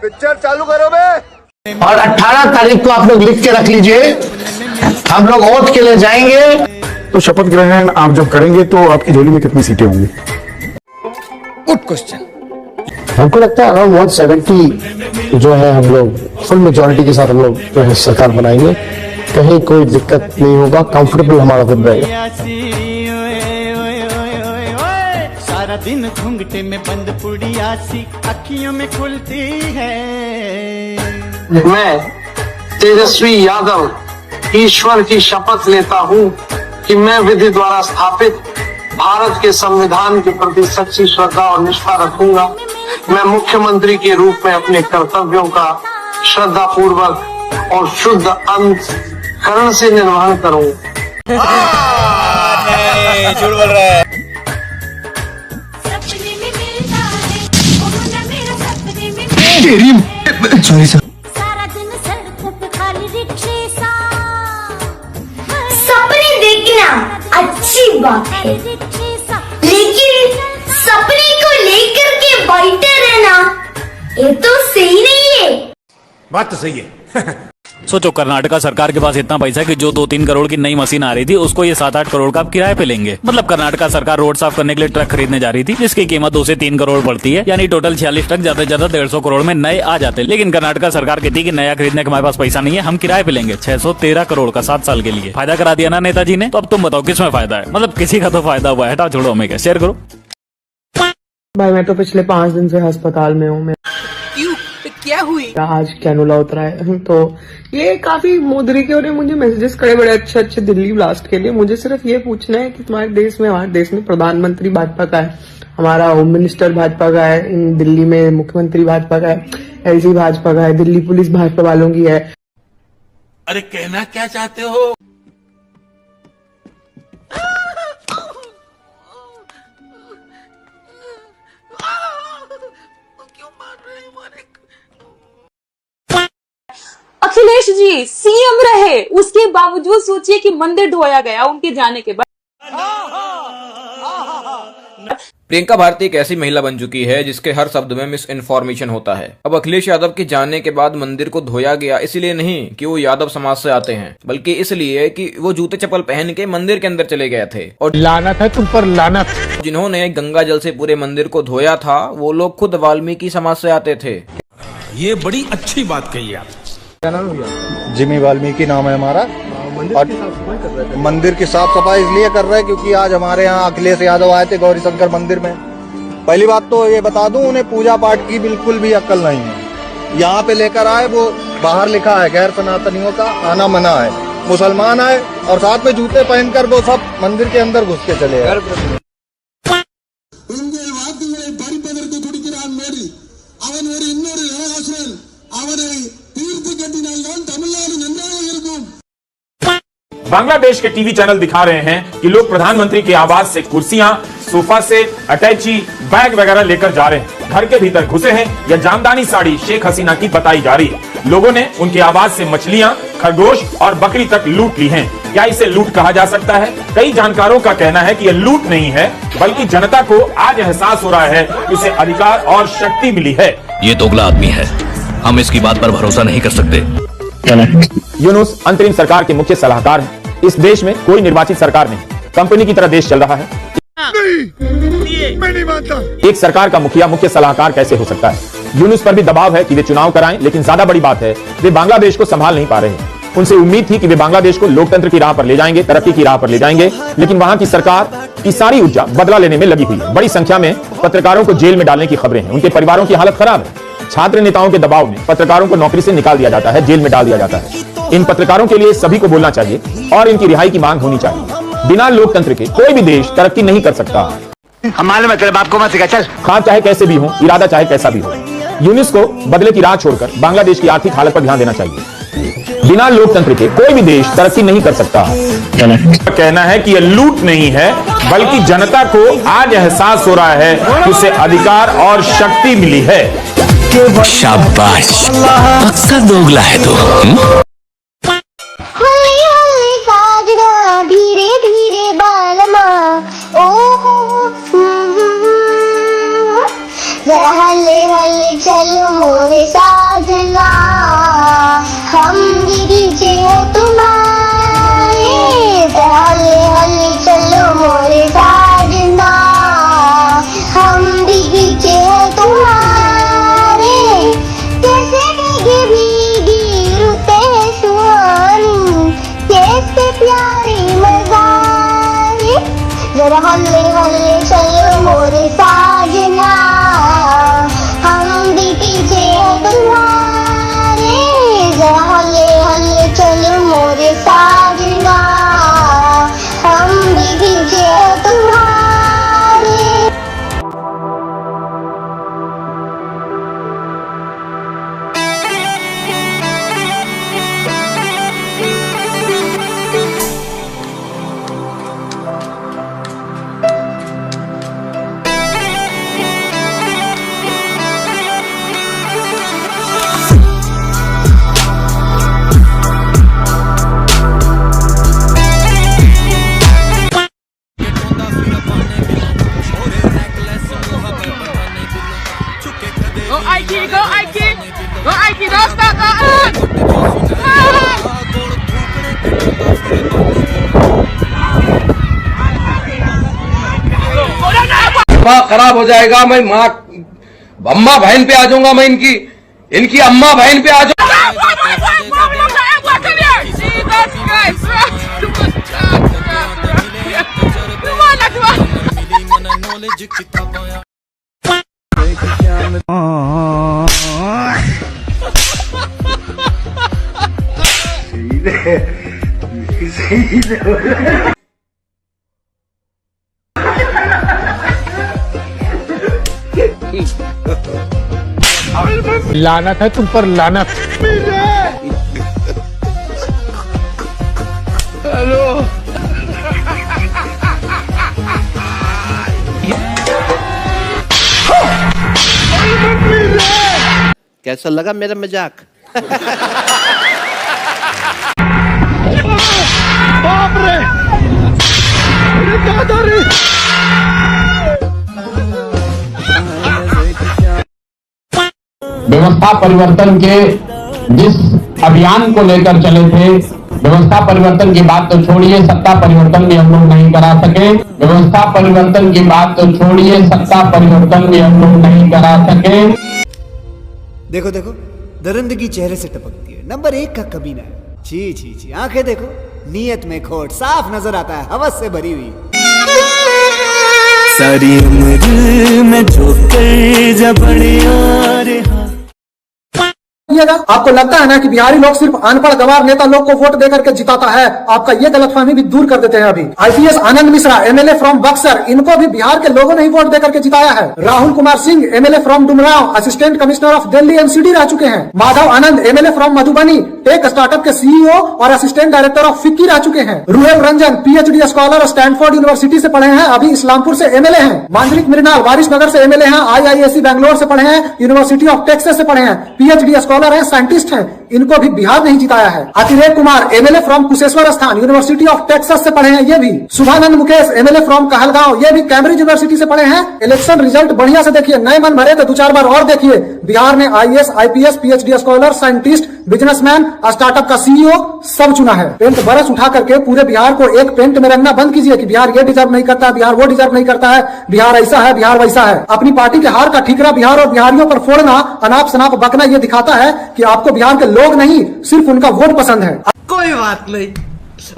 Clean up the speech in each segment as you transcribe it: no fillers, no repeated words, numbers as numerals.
Picture चालू करो बे। और 18 तारीख को आप लोग लिख के रख लीजिए, हम लोग वोट के लिए जाएंगे। तो शपथ ग्रहण आप जब करेंगे तो आपकी झोली में कितनी सीटें होंगी? Good question. हमको लगता है अराउंड 170 जो है, हम लोग फुल मेजोरिटी के साथ हम लोग जो है सरकार बनाएंगे। कहीं कोई दिक्कत नहीं होगा, कंफर्टेबल हमारा खुद रहेगा। सारा दिन घूंघटे में बंद पुड़िया सी अखियों में खुलती है। मैं तेजस्वी यादव ईश्वर की शपथ लेता हूँ कि मैं विधि द्वारा स्थापित भारत के संविधान के प्रति सच्ची श्रद्धा और निष्ठा रखूंगा। मैं मुख्यमंत्री के रूप में अपने कर्तव्यों का श्रद्धा पूर्वक और शुद्ध अंतःकरण से निर्वहन करूंगा। झूठ बोल रहा है। Sorry sir. सारा दिन सड़कों पे खाली रिक्शे सा। सपने देखना अच्छी बात है, लेकिन सपने को लेकर के बैठे रहना ये तो सही नहीं है। बात तो सही है। सोचो, कर्नाटका सरकार के पास इतना पैसा है कि जो 2-3 करोड़ की नई मशीन आ रही थी उसको ये 7-8 करोड़ का किराए पे लेंगे। मतलब कर्नाटका सरकार रोड साफ करने के लिए ट्रक खरीदने जा रही थी जिसकी कीमत 2 से 3 करोड़ पड़ती है, यानी टोटल 46 ट्रक ज्यादा से ज्यादा 150 करोड़ में नए आ जाते। लेकिन कर्नाटका सरकार कहती कि नया खरीदने का हमारे पास पैसा नहीं है, हम किराए पे लेंगे 613 करोड़ का 7 साल के लिए। फायदा करा दिया ना नेताजी ने। तो अब तुम बताओ किसमें फायदा है? मतलब किसी का तो फायदा हुआ है। हटाओ, छोड़ो, हमें क्या, शेयर करो। भाई मैं तो पिछले 5 दिन से अस्पताल में हूँ। मैं क्यों? क्या हुई? आज कैनुला उतरा है, तो ये काफी मोदी के और मुझे मैसेजेस करे बड़े अच्छे अच्छे दिल्ली ब्लास्ट के लिए। मुझे सिर्फ ये पूछना है कि हमारे देश में प्रधानमंत्री भाजपा का है, हमारा होम मिनिस्टर भाजपा का है, इन दिल्ली में मुख्यमंत्री भाजपा का है, एलजी भाजपा का है, दिल्ली पुलिस भाजपा वालों की है। अरे कहना क्या चाहते हो? अखिलेश जी सीएम रहे, उसके बावजूद सोचिए कि मंदिर ढोया गया उनके जाने के बाद। प्रियंका भारती एक ऐसी महिला बन चुकी है जिसके हर शब्द में मिस इन्फॉर्मेशन होता है। अब अखिलेश यादव के जाने के बाद मंदिर को धोया गया इसलिए नहीं कि वो यादव समाज से आते हैं, बल्कि इसलिए कि वो जूते चप्पल पहन के मंदिर के अंदर चले गए थे। और लानत है तुम पर, लानत। जिन्होंने गंगा जल से पूरे मंदिर को धोया था वो लोग खुद वाल्मीकि समाज से आते थे। ये बड़ी अच्छी बात कही आप। जिमी वाल्मीकि नाम है हमारा। और मंदिर की साफ सफाई इसलिए कर रहे हैं क्योंकि आज हमारे यहाँ अखिलेश यादव आए थे गौरी शंकर मंदिर में। पहली बात तो ये बता दूं, उन्हें पूजा पाठ की बिल्कुल भी अक्ल नहीं है। यहाँ पे लेकर आए, वो बाहर लिखा है गैर सनातनियों का आना मना है। मुसलमान आए और साथ में जूते पहनकर वो सब मंदिर के अंदर घुस के चले गए। बांग्लादेश के टीवी चैनल दिखा रहे हैं कि लोग प्रधानमंत्री के आवास से कुर्सियां, सोफा सेट, अटैची, बैग वगैरह लेकर जा रहे हैं। घर के भीतर घुसे हैं या जामदानी साड़ी शेख हसीना की बताई जा रही है। लोगों ने उनके आवास से मछलियां, खरगोश और बकरी तक लूट ली हैं। क्या इसे लूट कहा जा सकता है? कई जानकारों का कहना है कि यह लूट नहीं है, बल्कि जनता को आज एहसास हो रहा है कि उसे अधिकार और शक्ति मिली है। ये दोगला आदमी है, हम इसकी बात पर भरोसा नहीं कर सकते। यूनुस अंतरिम सरकार के मुख्य सलाहकार हैं। इस देश में कोई निर्वाचित सरकार नहीं, कंपनी की तरह देश चल रहा है। मैं नहीं मानता। एक सरकार का मुखिया मुख्य सलाहकार कैसे हो सकता है? यूनुस पर भी दबाव है कि वे चुनाव कराएं, लेकिन ज्यादा बड़ी बात है वे बांग्लादेश को संभाल नहीं पा रहे हैं। उनसे उम्मीद थी कि वे बांग्लादेश को लोकतंत्र की राह पर ले जाएंगे, तरक्की की राह पर ले जाएंगे, लेकिन वहां की सरकार की सारी ऊर्जा बदला लेने में लगी हुई है। बड़ी संख्या में पत्रकारों को जेल में डालने की खबरें हैं। उनके परिवारों की हालत खराब है। छात्र नेताओं के दबाव में पत्रकारों को नौकरी से निकाल दिया जाता है, जेल में डाल दिया जाता है। इन पत्रकारों के लिए सभी को बोलना चाहिए और इनकी रिहाई की मांग होनी चाहिए। बिना लोकतंत्र के कोई भी देश तरक्की नहीं कर सकता। हमारे मतलब आपको मत सिखा, चल। खान चाहे कैसे भी हो, इरादा चाहे कैसा भी हो, यूनुस को बदले की राह छोड़कर बांग्लादेश की आर्थिक हालत पर ध्यान देना चाहिए। बिना लोकतंत्र के कोई भी देश तरक्की नहीं कर सकता। कहना है कि यह लूट नहीं है, बल्कि जनता को आज एहसास हो रहा है कि उसे अधिकार और शक्ति मिली है। शाबाश, अक्सर दोगला है तो। धीरे धीरे बालमा जरा हल्ले हल्ले चलो मोरे साथ। हल्ले हल्ले चलो मोरे साजना, हम भी पीछे हैं तुम्हारे, जरा हल्ले हल्ले चलो मोरे साजना, हम भी पीछे हैं तुम्हारे। खराब हो जाएगा, मैं माँ अम्मा बहन पे आ जाऊंगा, मैं इनकी अम्मा बहन पे आ जाऊंगा। लानत है तुम पर, लानत। हेलो, कैसा लगा मेरा मजाक? बाप रे, दादा रे। व्यवस्था परिवर्तन के जिस अभियान को लेकर चले थे, व्यवस्था परिवर्तन की बात तो छोड़िए, सत्ता परिवर्तन भी हम लोग नहीं करा सके। व्यवस्था परिवर्तन की बात तो छोड़िए, सत्ता परिवर्तन भी हम लोग नहीं करा सके। देखो देखो, दरिंदगी चेहरे से टपकती है, नंबर 1 का कमीना है। छी छी छी, आंखें देखो, नीयत में खोट साफ नजर आता है, हवस से भरी हुई। सारी उम्र में जो कर जबड़िया रे। आपको लगता है ना कि बिहारी लोग सिर्फ अनपढ़ गंवार नेता लोग को वोट देकर के जिताता है? आपका ये गलतफहमी भी दूर कर देते हैं। अभी IPS Anand Mishra MLA from Buxar, इनको भी बिहार के लोगों ने ही वोट देकर के जिताया है। Rahul Kumar Singh MLA from Dumraon, assistant commissioner of Delhi MCD रह चुके हैं। Madhav Anand MLA from Madhubani, tech startup के सीईओ और असिस्टेंट डायरेक्टर ऑफ फिक्की रह चुके हैं। Ruhel Ranjan PhD scholar Stanford University से पढ़े हैं, अभी इस्लामपुर से एमएलए हैं। मांजलिक मृणाल वारिसनगर से एमएलए हैं, आईआईएससी बैंगलोर से पढ़े हैं, यूनिवर्सिटी ऑफ टेक्सास से पढ़े हैं, पीएचडी स्कॉलर हैं, साइंटिस्ट हैं, इनको भी बिहार नहीं जिताया है। अतिरेक कुमार एमएलए फ्रॉम कुशेश्वर स्थान, यूनिवर्सिटी ऑफ टेक्सास से पढ़े हैं, ये भी। शुभानंद मुकेश एमएलए फ्रॉम कहलगांव, ये भी कैम्ब्रिज यूनिवर्सिटी से पढ़े हैं। इलेक्शन रिजल्ट बढ़िया से देखिए, नए मन भरे तो 2-4 बार और देखिए। बिहार ने IAS, IPS, PhD scholar, scientist, businessman, startup का सीईओ सब चुना है। पेंट बरस उठा करके पूरे बिहार को एक पेंट में रंगना बंद कीजिए कि बिहार ये डिजर्व नहीं करता, बिहार वो डिजर्व नहीं करता है, बिहार ऐसा है, बिहार वैसा है। अपनी पार्टी के हार का ठीकरा बिहार और बिहारियों पर फोड़ना, अनाप शनाप बकना, ये दिखाता है कि आपको बिहार के लोग नहीं, सिर्फ उनका वोट पसंद है। कोई बात नहीं,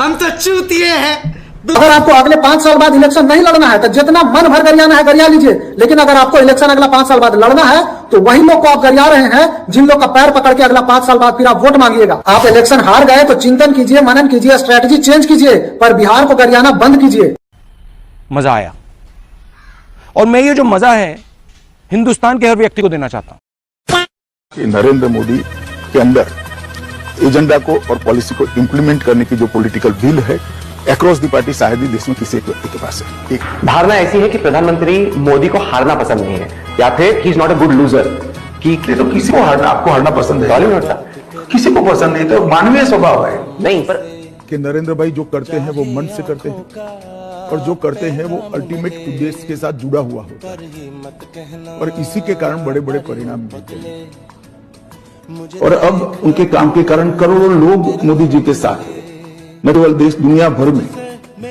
हम तो चूतिए हैं। अगर आपको अगले 5 साल बाद इलेक्शन नहीं लड़ना है तो जितना मन भर गरियाना है गरिया लीजिए, लेकिन अगर आपको इलेक्शन अगला 5 साल बाद लड़ना है तो वही लोग को आप गरिया रहे हैं जिन लोग का पैर पकड़ के अगला 5 साल बाद फिर आप वोट मांगिएगा। आप इलेक्शन हार गए तो चिंतन कीजिए, मनन कीजिए, स्ट्रेटेजी चेंज कीजिए, पर बिहार को गरियाना बंद कीजिए। मजा आया, और मैं ये जो मजा है हिंदुस्तान के हर व्यक्ति को देना चाहता हूं। नरेंद्र मोदी के अंदर एजेंडा को और पॉलिसी को इंप्लीमेंट करने की जो पॉलिटिकल विल है अक्रॉस द पार्टी शायद ही देश में किसी एक व्यक्ति के पास है। एक धारणा ऐसी है कि प्रधानमंत्री मोदी को हारना पसंद नहीं है, या फिर he is not a good loser. कि तो किसी को हारना, आपको हारना पसंद है, किसी को पसंद नहीं, तो मानवीय स्वभाव है। नहीं, पर कि नरेंद्र भाई जो करते हैं वो मन से करते हैं, और जो करते हैं वो अल्टीमेट उद्देश्य के साथ जुड़ा हुआ होता है, और इसी के कारण बड़े बड़े परिणाम मिलते हैं। और अब उनके काम के कारण करोड़ों लोग मोदी जी के साथ हैं, न केवल देश दुनिया भर में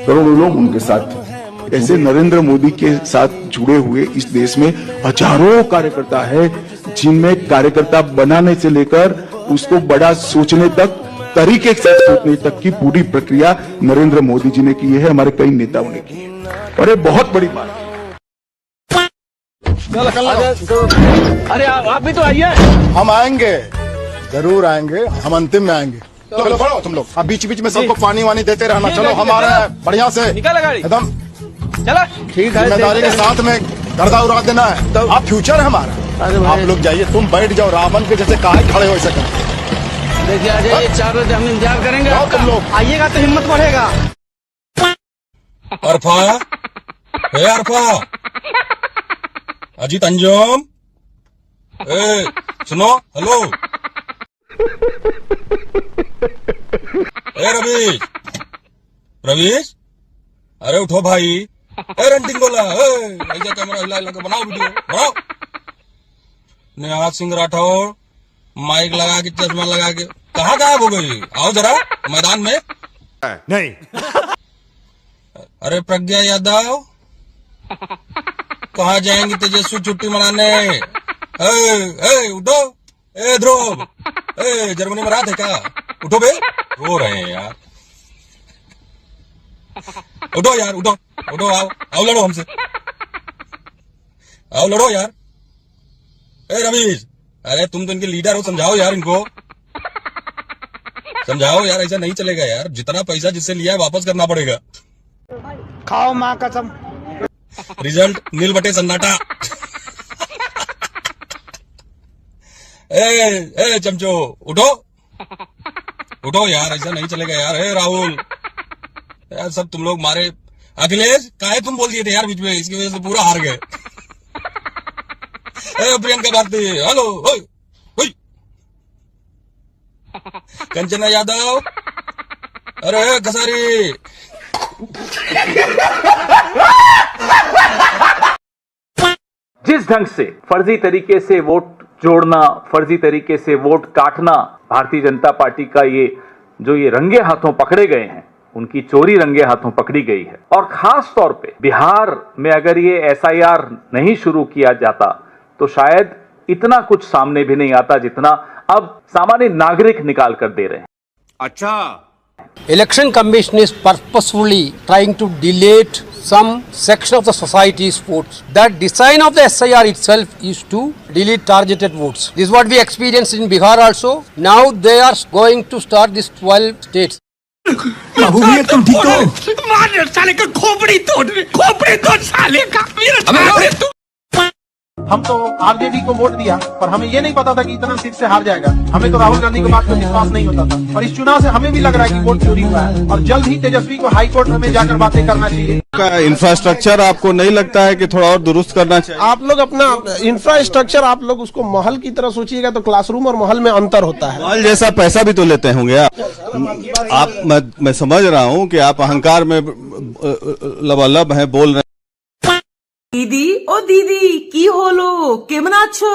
करोड़ों लोग उनके साथ हैं। ऐसे नरेंद्र मोदी के साथ जुड़े हुए इस देश में हजारों कार्यकर्ता है, जिनमें कार्यकर्ता बनाने से लेकर उसको बड़ा सोचने तक, तरीके से सोचने तक की पूरी प्रक्रिया नरेंद्र मोदी जी ने की है, हमारे कई नेताओं ने की है। और ये बहुत बड़ी बात है। अरे आप भी तो आइए। हम आएंगे, जरूर आएंगे, हम अंतिम में आएंगे। चलो बढ़ो तुम लोग, अब बीच बीच में सबको पानी वानी देते रहना। चलो हमारे बढ़िया से एकदम चला ठीक है, जिम्मेदारी के साथ में गर्दा उड़ा देना है। तो आप फ्यूचर है हमारा। आप लोग जाइए, तुम बैठ जाओ रावण के जैसे काहे खड़े हो ऐसे। देखिए आ जाइए 4 बजे, हम इंतजार करेंगे जाओ आपका। तुम लोग। आइएगा तो हिम्मत बढ़ेगा। अरफा, ए अरफा, अजीत अंजुम, ए सुनो, हेलो, ए रवीश, रवीश, अरे उठो भाई, ए रंटिंग बोला, ऐसा कैमरा हिला हिला के बनाओ वीडियो, बनाओ। निहाल सिंह राठौर माइक लगा के चश्मा लगा के कहाँ गायब हो गई? आओ जरा मैदान में। नहीं। अरे प्रज्ञा यादव, कहाँ जाएंगी तेजस्वी छुट्टी मनाने? उठो, ए ध्रुव, जर्मनी में रात है क्या? उठो बे, रो रहे हैं यार। उठो यार, उठो उठो, आओ लड़ो हमसे, आओ लड़ो यार। ए रवीश, अरे तुम तो इनके लीडर हो, समझाओ यार इनको, समझाओ यार, ऐसा नहीं चलेगा यार। जितना पैसा जिससे लिया है वापस करना पड़ेगा। खाओ माँ कसम। रिजल्ट नील बटे सन्नाटा। ए चमचो, उठो उठो यार, ऐसा नहीं चलेगा यार। ए राहुल यार, सब तुम लोग मारे। अखिलेश, काहे तुम बोल दिए थे यार बीच में, इसकी वजह से पूरा हार गए। प्रियंका भारती, हेलो, ओए ओए। कंचना यादव, अरे कसारी। जिस ढंग से फर्जी तरीके से वोट जोड़ना, फर्जी तरीके से वोट काटना भारतीय जनता पार्टी का ये रंगे हाथों पकड़े गए हैं, उनकी चोरी रंगे हाथों पकड़ी गई है। और खास तौर पे बिहार में अगर ये SIR नहीं शुरू किया जाता तो शायद इतना कुछ सामने भी नहीं आता जितना अब सामान्य नागरिक निकाल कर दे रहे हैं। अच्छा, Election Commission is purposefully trying to delete some section of the society's votes. That design of the SIR itself is to delete targeted votes. This is what we experienced in Bihar also. Now they are going to start these 12 states. बाबू भैया तुम ठीक हो? मार साले का खोपड़ी तोड़ साले का। हम तो आरजेडी को वोट दिया, पर हमें ये नहीं पता था कि इतना सीट से हार जाएगा। हमें तो राहुल गांधी की बात में विश्वास नहीं होता था, और इस चुनाव से हमें भी लग रहा है कि वोट चोरी हुआ है, और जल्द ही तेजस्वी को हाई कोर्ट में जाकर बातें करना चाहिए। इंफ्रास्ट्रक्चर आपको नहीं लगता है कि थोड़ा और दुरुस्त करना चाहिए? आप लोग अपना इंफ्रास्ट्रक्चर, आप लोग उसको महल की तरह सोचिएगा तो क्लासरूम और महल में अंतर होता है। महल जैसा पैसा भी तो लेते होंगे आप। मैं समझ रहा हूँ कि आप अहंकार में लबालब हैं, बोल रहे हैं। दीदी ओ दीदी की होलो केमन आछो?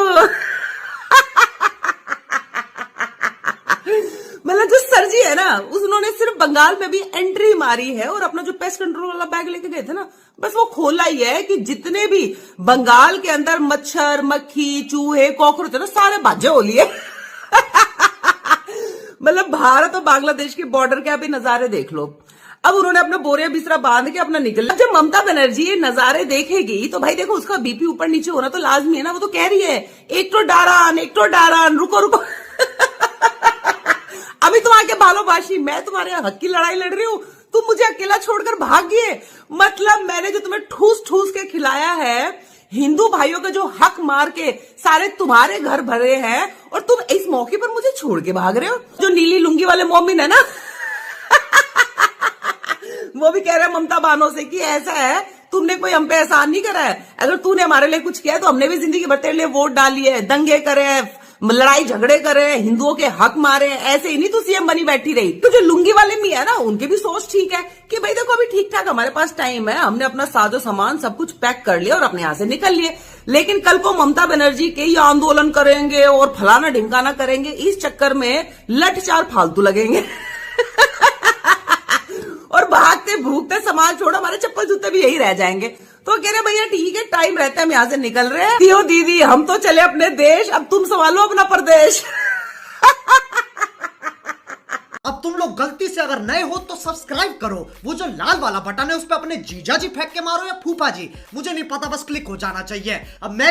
मतलब जो सर जी है ना, उन्होंने सिर्फ बंगाल में भी एंट्री मारी है और अपना जो पेस्ट कंट्रोल वाला बैग लेके गए थे ना, बस वो खोला ही है कि जितने भी बंगाल के अंदर मच्छर, मक्खी, चूहे, कॉकरोच है ना, सारे बाजे हो लिए। मतलब भारत और बांग्लादेश के बॉर्डर के अभी नजारे देख लो। अब उन्होंने अपना बोरिया बिस्तरा बांध के अपना निकल। जब ममता बनर्जी ये नजारे देखेगी तो भाई देखो, उसका बीपी ऊपर नीचे होना तो लाजमी है ना। वो तो कह रही है एक तो डारान, रुको रुको। अभी तुम आके बालोबाशी, मैं तुम्हारे हक की लड़ाई लड़ रही हूँ, तुम मुझे अकेला छोड़कर भाग गए। मतलब मैंने जो तुम्हें ठूस ठूस के खिलाया है, हिंदू भाइयों का जो हक मार के सारे तुम्हारे घर भरे हैं, और तुम इस मौके पर मुझे छोड़ के भाग रहे हो। जो नीली लुंगी वाले मोमिन है ना, वो भी कह रहे हैं ममता बानो से कि ऐसा है, तुमने कोई हम पे एहसान नहीं करा है। अगर तूने हमारे लिए कुछ किया है तो हमने भी जिंदगी भर तेरे लिए वोट डाली है, दंगे करे, लड़ाई झगड़े करे, हिंदुओं के हक मारे, ऐसे ही नहीं तू सीएम बनी बैठी रही। तो जो लुंगी वाले मी है ना, उनकी भी सोच ठीक है कि भाई देखो अभी ठीक ठाक हमारे पास टाइम है, हमने अपना साजो सामान सब कुछ पैक कर लिया और अपने यहां से निकल लिए। लेकिन कल को ममता बनर्जी के ही आंदोलन करेंगे और फलाना ढिमकाना करेंगे, इस चक्कर में लठ चार फालतू लगेंगे। और भागते भूखते समाज छोड़ो, हमारे चप्पल जूते भी यही रह जाएंगे। तो कह रहे भैया ठीक है, टाइम रहता है, हम यहां से निकल रहे हैं। दियो दीदी, हम तो चले अपने देश, अब तुम संभालो अपना प्रदेश। अब तुम लोग गलती से अगर नए हो तो सब्सक्राइब करो, वो जो लाल वाला बटन है उस पर अपने जीजा जी फेंक के मारो या फूफा जी, मुझे नहीं पता, बस क्लिक हो जाना चाहिए। अब मैं